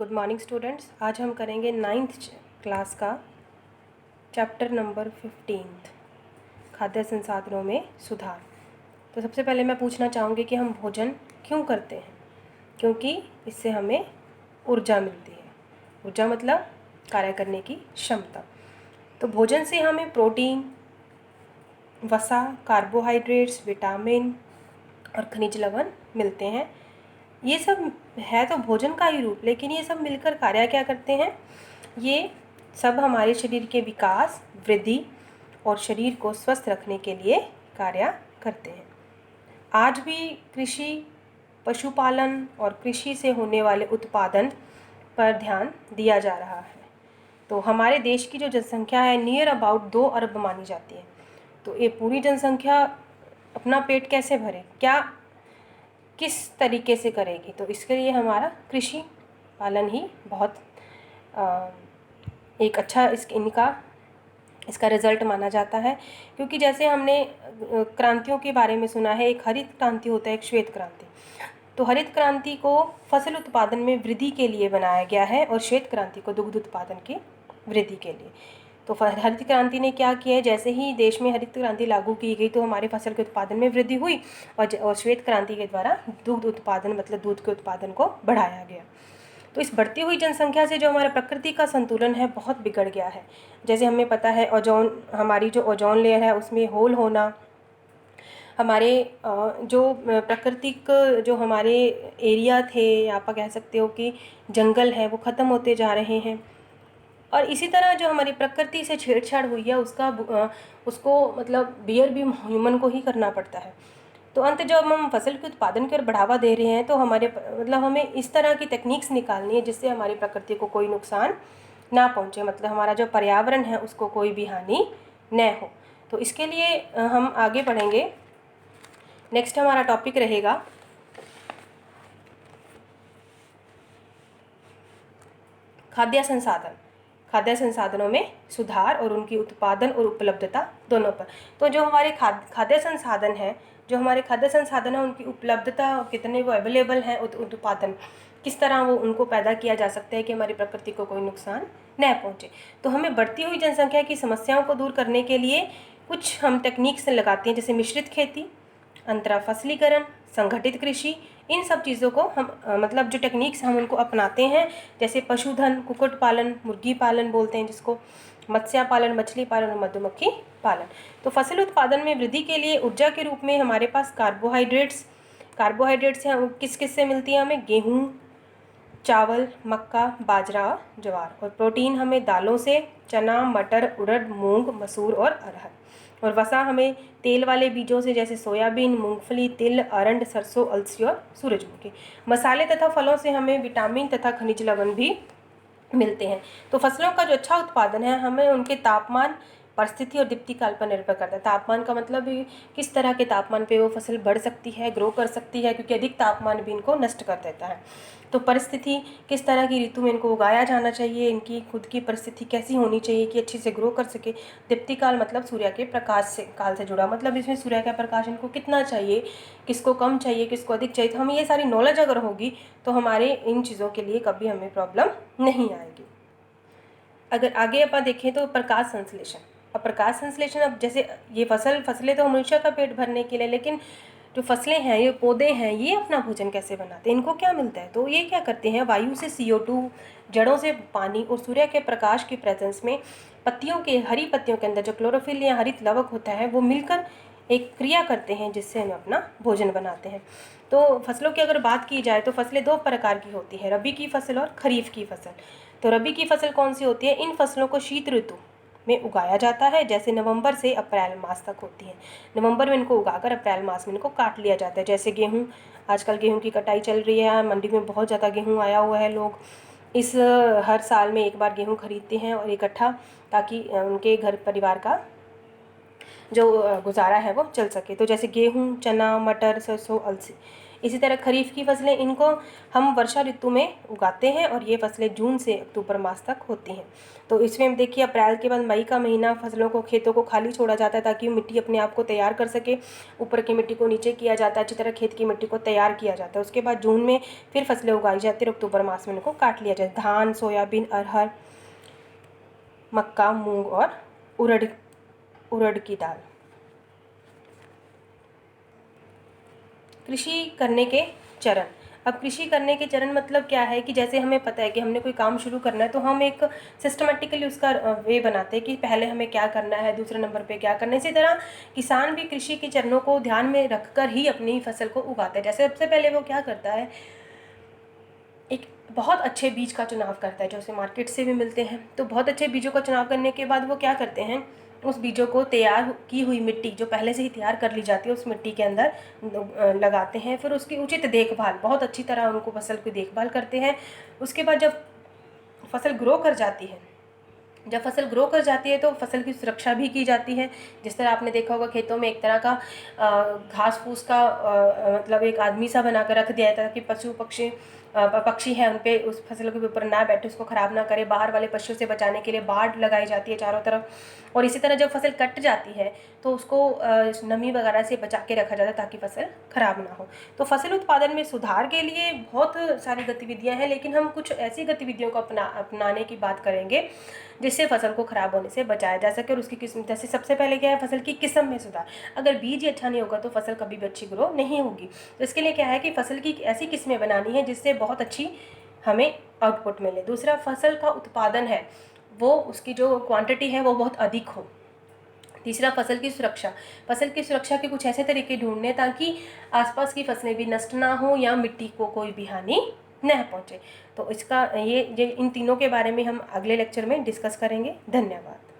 Good morning students. आज हम करेंगे 9th क्लास का चैप्टर नंबर 15 खाद्य संसाधनों में सुधार। तो सबसे पहले मैं पूछना चाहूँगी कि हम भोजन क्यों करते हैं। क्योंकि इससे हमें ऊर्जा मिलती है। ऊर्जा मतलब कार्य करने की क्षमता। तो भोजन से हमें प्रोटीन, वसा, कार्बोहाइड्रेट्स, विटामिन और खनिज लवण मिलते हैं। ये सब है तो भोजन का ही रूप, लेकिन ये सब मिलकर कार्य क्या करते हैं। ये सब हमारे शरीर के विकास, वृद्धि और शरीर को स्वस्थ रखने के लिए कार्य करते हैं। आज भी कृषि, पशुपालन और कृषि से होने वाले उत्पादन पर ध्यान दिया जा रहा है। तो हमारे देश की जो जनसंख्या है नियर अबाउट 2 अरब मानी जाती है। तो ये पूरी जनसंख्या अपना पेट कैसे भरे, क्या किस तरीके से करेगी, तो इसके लिए हमारा कृषि पालन ही बहुत एक अच्छा इसका रिज़ल्ट माना जाता है। क्योंकि जैसे हमने क्रांतियों के बारे में सुना है, एक हरित क्रांति होता है, एक श्वेत क्रांति। तो हरित क्रांति को फसल उत्पादन में वृद्धि के लिए बनाया गया है और श्वेत क्रांति को दुग्ध उत्पादन की वृद्धि के लिए। तो हरित क्रांति ने क्या किया है, जैसे ही देश में हरित क्रांति लागू की गई तो हमारे फसल के उत्पादन में वृद्धि हुई और श्वेत क्रांति के द्वारा दुग्ध उत्पादन मतलब दूध के उत्पादन को बढ़ाया गया। तो इस बढ़ती हुई जनसंख्या से जो हमारा प्रकृति का संतुलन है बहुत बिगड़ गया है। जैसे हमें पता है हमारी जो ओजोन लेयर है उसमें होल होना, हमारे जो प्राकृतिक जो हमारे एरिया थे, या आप कह सकते हो कि जंगल है, वो ख़त्म होते जा रहे हैं। और इसी तरह जो हमारी प्रकृति से छेड़छाड़ हुई है उसको मतलब बियर भी ह्यूमन को ही करना पड़ता है। तो अंत जब हम फसल के उत्पादन की ओर बढ़ावा दे रहे हैं तो हमें इस तरह की टेक्निक्स निकालनी है जिससे हमारी प्रकृति को कोई नुकसान ना पहुंचे, मतलब हमारा जो पर्यावरण है उसको कोई भी हानि न हो। तो इसके लिए हम आगे बढ़ेंगे। नेक्स्ट हमारा टॉपिक रहेगा खाद्य संसाधन, खाद्य संसाधनों में सुधार और उनकी उत्पादन और उपलब्धता दोनों पर। तो जो हमारे खाद्य संसाधन हैं, उनकी उपलब्धता, कितने वो अवेलेबल हैं, उत्पादन किस तरह वो उनको पैदा किया जा सकता है कि हमारी प्रकृति को कोई नुकसान न पहुंचे। तो हमें बढ़ती हुई जनसंख्या की समस्याओं को दूर करने के लिए कुछ हम टेक्निक्स लगाते हैं, जैसे मिश्रित खेती, अंतरा फसलीकरण, संगठित कृषि। इन सब चीज़ों को हम मतलब जो टेक्निक्स हम उनको अपनाते हैं, जैसे पशुधन, कुक्कुट पालन, मुर्गी पालन बोलते हैं जिसको, मत्स्य पालन, मछली पालन और मधुमक्खी पालन। तो फसल उत्पादन में वृद्धि के लिए ऊर्जा के रूप में हमारे पास कार्बोहाइड्रेट्स हैं। किस किस से मिलती है हमें, गेहूँ, चावल, मक्का, बाजरा, ज्वार। और प्रोटीन हमें दालों से, चना, मटर, उड़द, मूंग, मसूर और अरहर। और वसा हमें तेल वाले बीजों से, जैसे सोयाबीन, मूंगफली, तिल, अरंड, सरसों, अलसी और सूरजमुखी। मसाले तथा फलों से हमें विटामिन तथा खनिज लवण भी मिलते हैं। तो फसलों का जो अच्छा उत्पादन है हमें उनके तापमान, परिस्थिति और दीप्ति काल पर निर्भर करता है। तापमान का मतलब किस तरह के तापमान पे वो फसल बढ़ सकती है, ग्रो कर सकती है, क्योंकि अधिक तापमान भी इनको नष्ट कर देता है। तो परिस्थिति, किस तरह की ऋतु में इनको उगाया जाना चाहिए, इनकी खुद की परिस्थिति कैसी होनी चाहिए कि अच्छे से ग्रो कर सके। दीप्ति काल मतलब सूर्य के प्रकाश काल से जुड़ा, मतलब इसमें सूर्य का प्रकाश इनको कितना चाहिए, किसको कम चाहिए, किसको अधिक चाहिए। तो हमें ये सारी नॉलेज अगर होगी तो हमारे इन चीज़ों के लिए कभी हमें प्रॉब्लम नहीं आएगी। अगर आगे अपन देखें तो प्रकाश संश्लेषण। अब प्रकाश संश्लेषण, अब जैसे ये फसलें तो मनुष्य का पेट भरने के लिए, लेकिन जो फसलें हैं, ये पौधे हैं, ये अपना भोजन कैसे बनाते हैं, इनको क्या मिलता है। तो ये क्या करते हैं, वायु से CO2, जड़ों से पानी और सूर्य के प्रकाश की प्रेजेंस में हरी पत्तियों के अंदर जो क्लोरोफिल या हरित लवक होता है वो मिलकर एक क्रिया करते हैं जिससे हम अपना भोजन बनाते हैं। तो फसलों की अगर बात की जाए तो फसलें 2 प्रकार की होती है, रबी की फसल और खरीफ की फसल। तो रबी की फसल कौन सी होती है, इन फसलों को शीत ऋतु में उगाया जाता है, जैसे नवंबर से अप्रैल मास तक होती है। नवंबर में इनको उगाकर अप्रैल मास में इनको काट लिया जाता है। जैसे गेहूँ, आजकल गेहूँ की कटाई चल रही है, मंडी में बहुत ज़्यादा गेहूँ आया हुआ है। लोग हर साल में एक बार गेहूँ खरीदते हैं और इकट्ठा, ताकि उनके घर परिवार का जो गुजारा है वो चल सके। तो जैसे गेहूँ, चना, मटर, सरसों, अलसी, इसी तरह खरीफ की फसलें, इनको हम वर्षा ऋतु में उगाते हैं और ये फसलें जून से अक्टूबर मास तक होती हैं। तो इसमें हम देखिए अप्रैल के बाद मई का महीना फसलों को, खेतों को खाली छोड़ा जाता है ताकि मिट्टी अपने आप को तैयार कर सके। ऊपर की मिट्टी को नीचे किया जाता है, अच्छी तरह खेत की मिट्टी को तैयार किया जाता है। उसके बाद जून में फिर फसलें उगाई जाती है और अक्टूबर मास में इनको काट लिया जाता है। धान, सोयाबीन, अरहर, मक्का, मूंग और उड़द की दाल। कृषि करने के चरण। अब कृषि करने के चरण मतलब क्या है कि जैसे हमें पता है कि हमने कोई काम शुरू करना है तो हम एक सिस्टमेटिकली उसका वे बनाते हैं कि पहले हमें क्या करना है, दूसरे नंबर पे क्या करना है। इसी तरह किसान भी कृषि के चरणों को ध्यान में रखकर ही अपनी फसल को उगाता है। जैसे सबसे पहले वो क्या करता है, एक बहुत अच्छे बीज का चुनाव करता है जो उसे मार्केट से भी मिलते हैं। तो बहुत अच्छे बीजों का चुनाव करने के बाद वो क्या करते हैं, उस बीजों को तैयार की हुई मिट्टी जो पहले से ही तैयार कर ली जाती है उस मिट्टी के अंदर लगाते हैं। फिर उसकी उचित देखभाल, बहुत अच्छी तरह उनको फसल की देखभाल करते हैं। उसके बाद जब फसल ग्रो कर जाती है, तो फसल की सुरक्षा भी की जाती है। जिस तरह आपने देखा होगा खेतों में एक तरह का घास फूस का मतलब एक आदमी सा बना कर रख दिया जाता है ताकि पशु पक्षी हैं उन पे उस फसल के ऊपर ना बैठे, उसको ख़राब ना करे। बाहर वाले पशुओं से बचाने के लिए बाड़ लगाई जाती है चारों तरफ। और इसी तरह जब फसल कट जाती है तो उसको नमी वगैरह से बचा के रखा जाता है ताकि फसल ख़राब ना हो। तो फसल उत्पादन में सुधार के लिए बहुत सारी गतिविधियाँ हैं, लेकिन हम कुछ ऐसी गतिविधियों को अपनाने की बात करेंगे जिससे फसल को ख़राब होने से बचाया जा सके। और उसकी किस्म, जैसे सबसे पहले क्या है, फसल की किस्म में सुधार। अगर बीज ही अच्छा नहीं होगा तो फसल कभी भी अच्छी ग्रो नहीं होगी। तो इसके लिए क्या है कि फसल की ऐसी किस्में बनानी है जिससे बहुत अच्छी हमें आउटपुट मिले। दूसरा, फसल का उत्पादन है वो, उसकी जो क्वांटिटी है वो बहुत अधिक हो। तीसरा, फसल की सुरक्षा के कुछ ऐसे तरीके ढूंढने ताकि आसपास की फसलें भी नष्ट ना हो या मिट्टी को कोई भी हानि न पहुँचे। तो इसका ये इन तीनों के बारे में हम अगले लेक्चर में डिस्कस करेंगे। धन्यवाद।